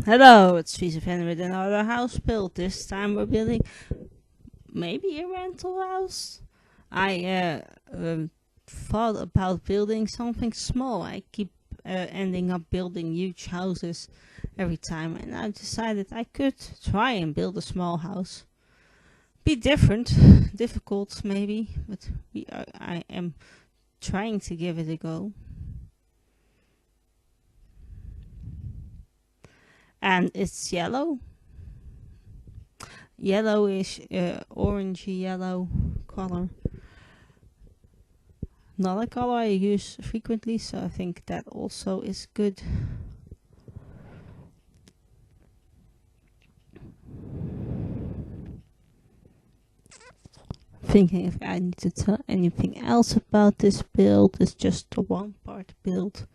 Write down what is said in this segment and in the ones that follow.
Hello, it's Fan with another house build. This time we're building maybe a rental house. I thought about building something small. I keep ending up building huge houses every time, and I decided I could try and build a small house. Be different, difficult maybe, but I am trying to give it a go. And it's yellow. Yellowish, orangey yellow color. Not a color I use frequently, so I think that also is good. Thinking if I need to tell anything else about this build, it's just a one part build.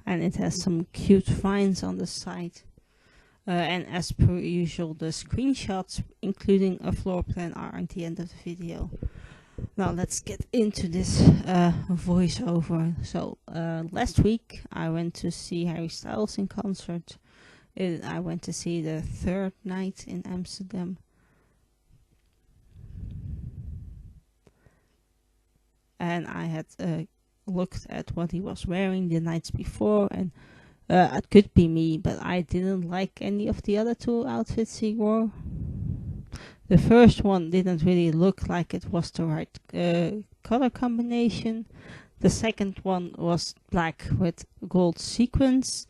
And it has some cute vines on the side. And as per usual, the screenshots, including a floor plan, are at the end of the video. Now let's get into this voiceover. So last week I went to see Harry Styles in concert. I went to see the third night in Amsterdam. And I had looked at what he was wearing the nights before, and it could be me, but I didn't like any of the other two outfits he wore. The first one didn't really look like it was the right color combination. The second one was black with gold sequins.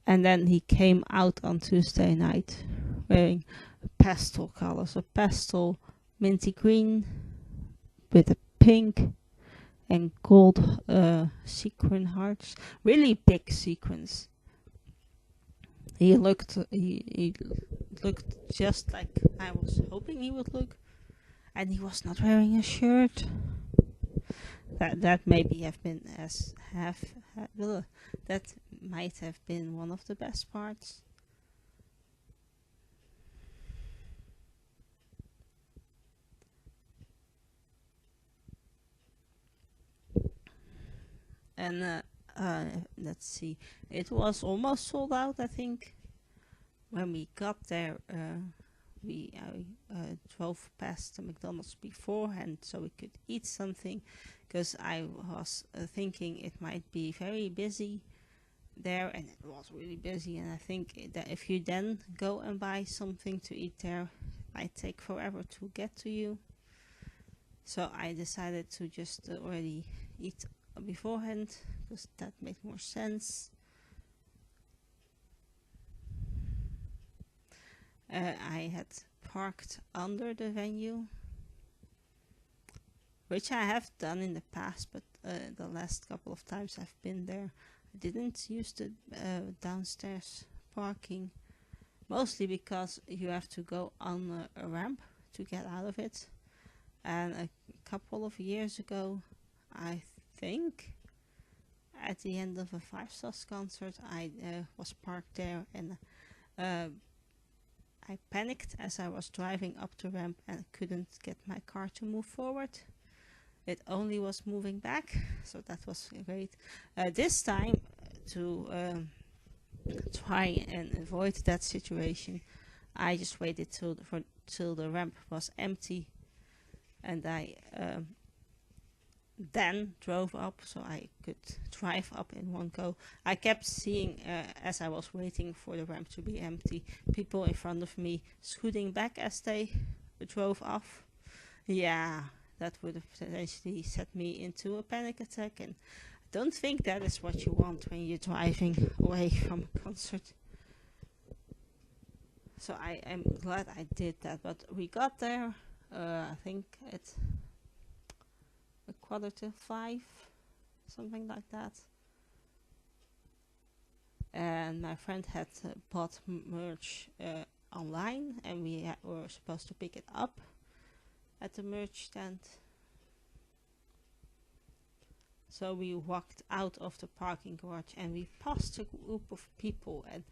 And then he came out on Tuesday night wearing pastel colors, a pastel minty green with a pink and gold sequin hearts, really big sequins. He looked just like I was hoping he would look, and he was not wearing a shirt. That maybe have been that might have been one of the best parts. And let's see, it was almost sold out, I think. When we got there, we drove past the McDonald's beforehand so we could eat something, because I was thinking it might be very busy there, and it was really busy. And I think that if you then go and buy something to eat there, it might take forever to get to you. So I decided to just already eat beforehand, because that made more sense. I had parked under the venue, which I have done in the past, but the last couple of times I've been there, I didn't use the downstairs parking, mostly because you have to go on a ramp to get out of it. And a couple of years ago, I think at the end of a Five Stars concert, I was parked there, and I panicked as I was driving up the ramp and couldn't get my car to move forward. It only was moving back, so that was great. This time, to try and avoid that situation, I just waited till the ramp was empty, and I then drove up so I could drive up in one go. I kept seeing, as I was waiting for the ramp to be empty, people in front of me scooting back as they drove off. Yeah, that would have potentially set me into a panic attack, and I don't think that is what you want when you're driving away from a concert. So I am glad I did that, but we got there, I think at 4:45, something like that. And my friend had bought merch online, and we were supposed to pick it up at the merch stand. So we walked out of the parking garage and we passed a group of people, and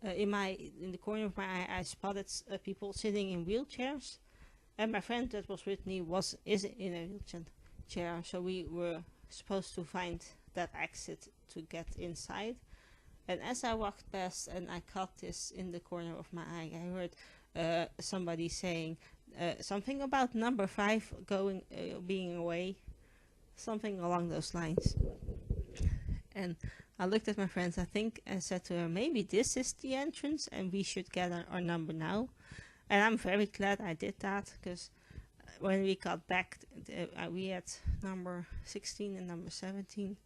in the corner of my eye, I spotted people sitting in wheelchairs, and my friend that was with me is in a wheelchair. So we were supposed to find that exit to get inside. And as I walked past and I caught this in the corner of my eye, I heard somebody saying something about number 5 being away, something along those lines. And I looked at my friends, I think, and said to her, maybe this is the entrance and we should get our number now. And I'm very glad I did that, because when we got back, we had number 16 and number 17.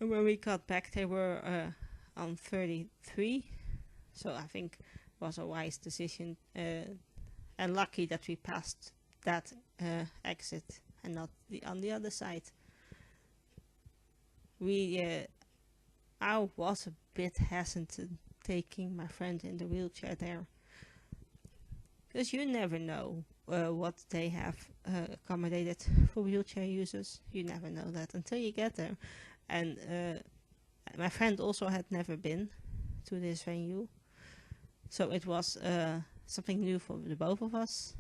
And when we got back, they were on 33. So I think it was a wise decision, and lucky that we passed that exit and not on the other side. I was a bit hesitant taking my friend in the wheelchair there, because you never know what they have accommodated for wheelchair users. You never know that until you get there. And my friend also had never been to this venue, so it was something new for the both of us.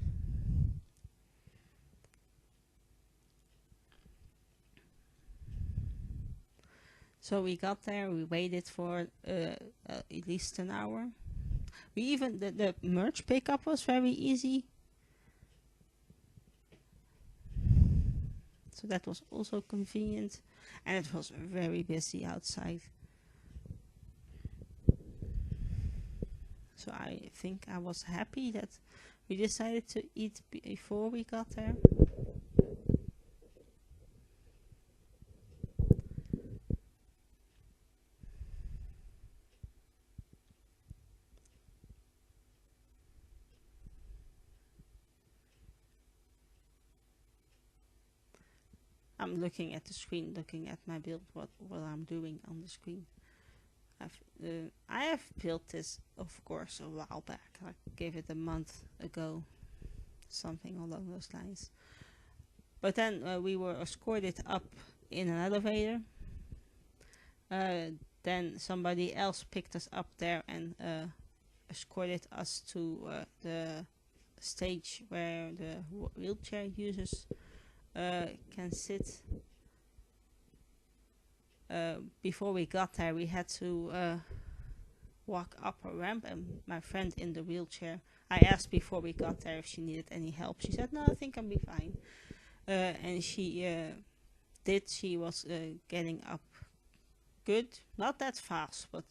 So we got there, we waited for at least an hour. The merch pickup was very easy. So that was also convenient, and it was very busy outside. So I think I was happy that we decided to eat before we got there. I'm looking at the screen, looking at my build, what I'm doing on the screen. I have built this, of course, a while back. I gave it a month ago, something along those lines. But then we were escorted up in an elevator. Then somebody else picked us up there and escorted us to the stage where the wheelchair users can sit. Before we got there, we had to walk up a ramp, and my friend in the wheelchair, I asked before we got there if she needed any help. She said, no, I think I'll be fine. And she did. She was getting up good, not that fast, but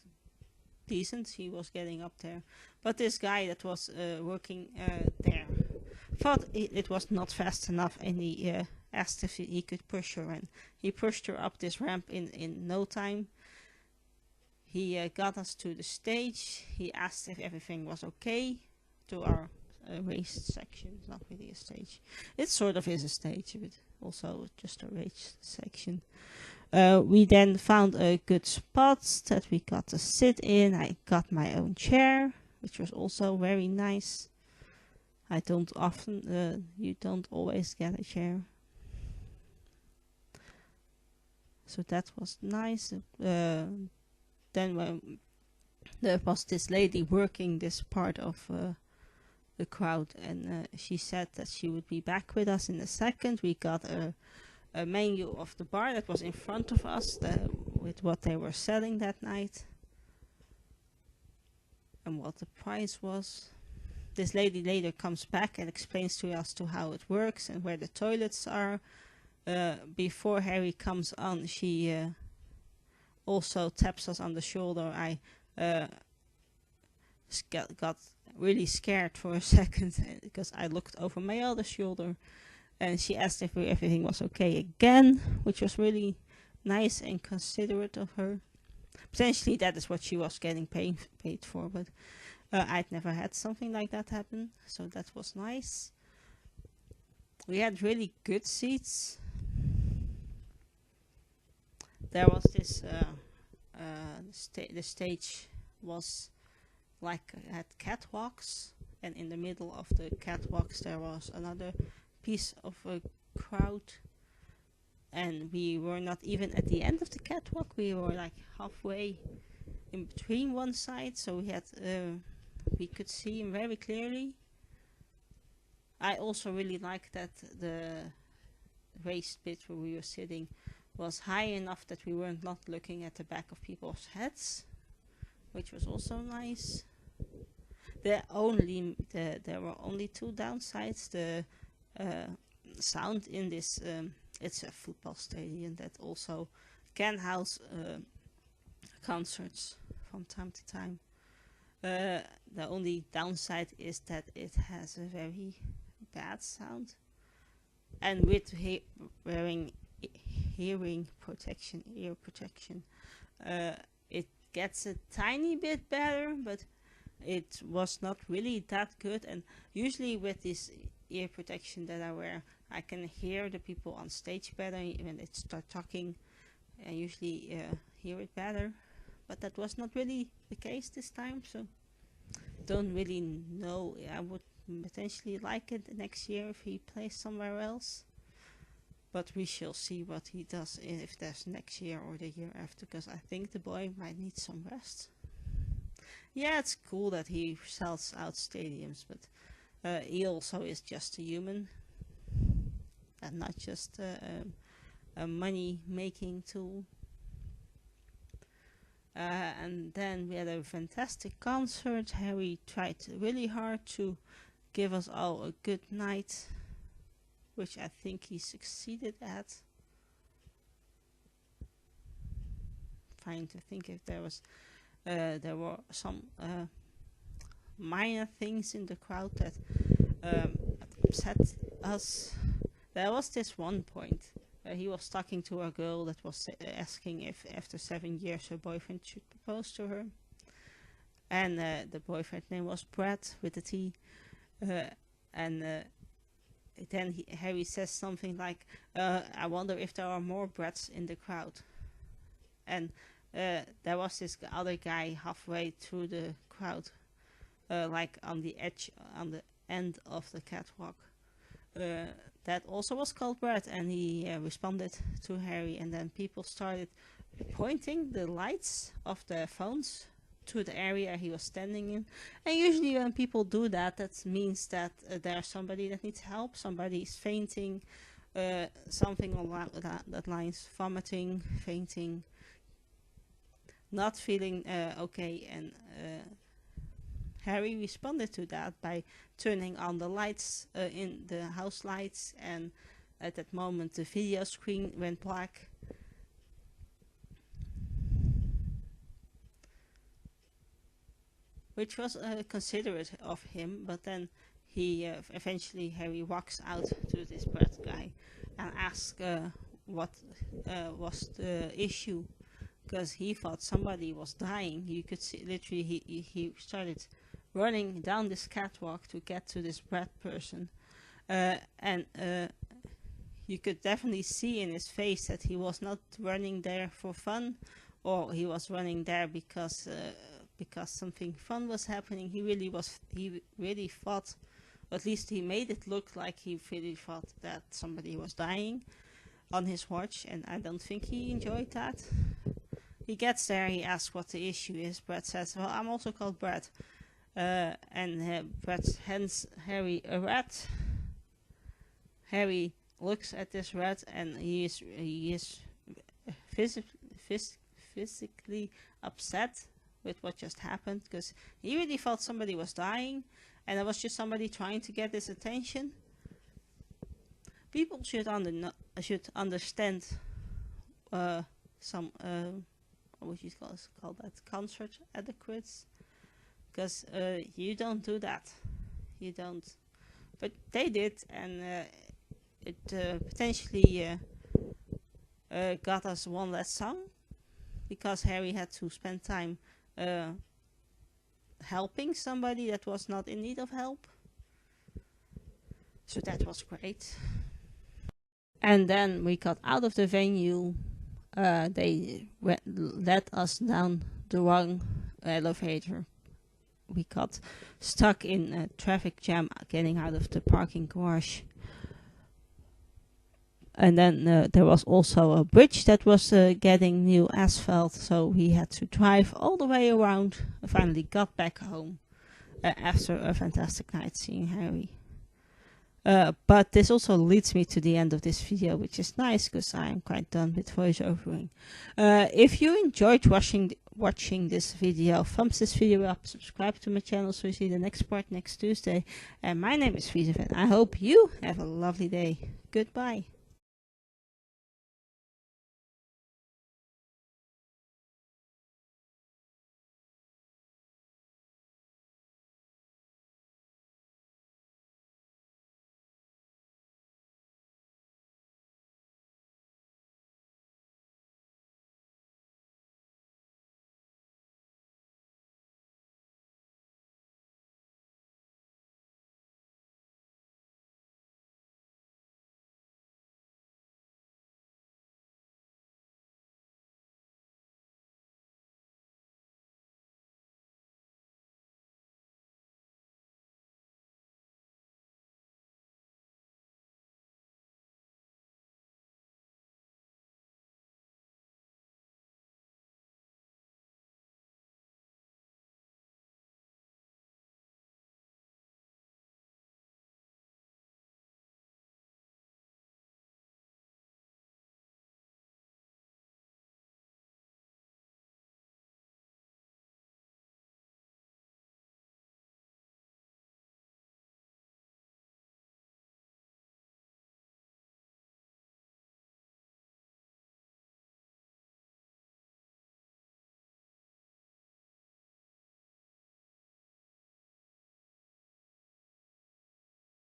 decent. She was getting up there. But this guy that was working there thought it was not fast enough, and he asked if he could push her, and he pushed her up this ramp in no time. He got us to the stage. He asked if everything was okay to our raised section. Not really a stage. It sort of is a stage, but also just a raised section. We then found a good spot that we got to sit in. I got my own chair, which was also very nice. I don't often, you don't always get a chair. So that was nice. Then when there was this lady working this part of the crowd, and she said that she would be back with us in a second. We got a menu of the bar that was in front of us with what they were selling that night and what the price was. This lady later comes back and explains to us how it works and where the toilets are. Before Harry comes on, she also taps us on the shoulder. I got really scared for a second because I looked over my other shoulder, and she asked if everything was okay again, which was really nice and considerate of her. Potentially that is what she was getting paid for, but I'd never had something like that happen, so that was nice. We had really good seats. There was this the stage was like had catwalks, and in the middle of the catwalks there was another piece of a crowd, and we were not even at the end of the catwalk. We were like halfway in between one side, so we could see him very clearly. I also really like that the raised bit where we were sitting was high enough that we weren't not looking at the back of people's heads, which was also nice. There were only two downsides. The sound in this, it's a football stadium that also can house concerts from time to time. The only downside is that it has a very bad sound, and with wearing hearing protection, ear protection, it gets a tiny bit better, but it was not really that good. And usually with this ear protection that I wear, I can hear the people on stage better when they start talking. I usually hear it better, but that was not really the case this time, so don't really know. I would potentially like it next year if he plays somewhere else, but we shall see what he does, if that's next year or the year after, because I think the boy might need some rest. Yeah, it's cool that he sells out stadiums, but he also is just a human and not just a money-making tool. And then we had a fantastic concert. Harry tried really hard to give us all a good night, which I think he succeeded at. Trying to think if there were some minor things in the crowd that upset us. There was this one point he was talking to a girl that was asking if after 7 years her boyfriend should propose to her, and the boyfriend's name was Brad with a T, and then Harry says something like, I wonder if there are more Brads in the crowd, and there was this other guy halfway through the crowd, like on the end of the catwalk, that also was called Brad, and he responded to Harry, and then people started pointing the lights of their phones to the area he was standing in. And usually when people do that, that means that there's somebody that needs help, somebody is fainting, something along that lines, vomiting, fainting, not feeling okay, and Harry responded to that by turning on the lights in the house lights, and at that moment the video screen went black. Which was considerate of him, but then he eventually Harry walks out to this Brad guy and asks what was the issue, because he thought somebody was dying. You could see literally he started running down this catwalk to get to this Brad person, and you could definitely see in his face that he was not running there for fun, or he was running there because something fun was happening. He really thought, at least he made it look like he really thought that somebody was dying on his watch, and I don't think he enjoyed that. He gets there, he asks what the issue is. Brad says, well, I'm also called Brad. And Brad hands Harry a rat. Harry looks at this rat, and he is physically upset with what just happened, because he really thought somebody was dying, and it was just somebody trying to get his attention. People should understand some what would you call that, concert etiquettes, because you don't do that. You don't, but they did, and it potentially got us one less song, because Harry had to spend time helping somebody that was not in need of help. So that was great. And then we got out of the venue. They led us down the wrong elevator. We got stuck in a traffic jam getting out of the parking garage. And then there was also a bridge that was getting new asphalt, so we had to drive all the way around. I finally got back home after a fantastic night seeing Harry. But this also leads me to the end of this video, which is nice because I am quite done with voiceovering. If you enjoyed watching this video, thumbs this video up, subscribe to my channel so you see the next part next Tuesday. And my name is Friese and I hope you have a lovely day. Goodbye.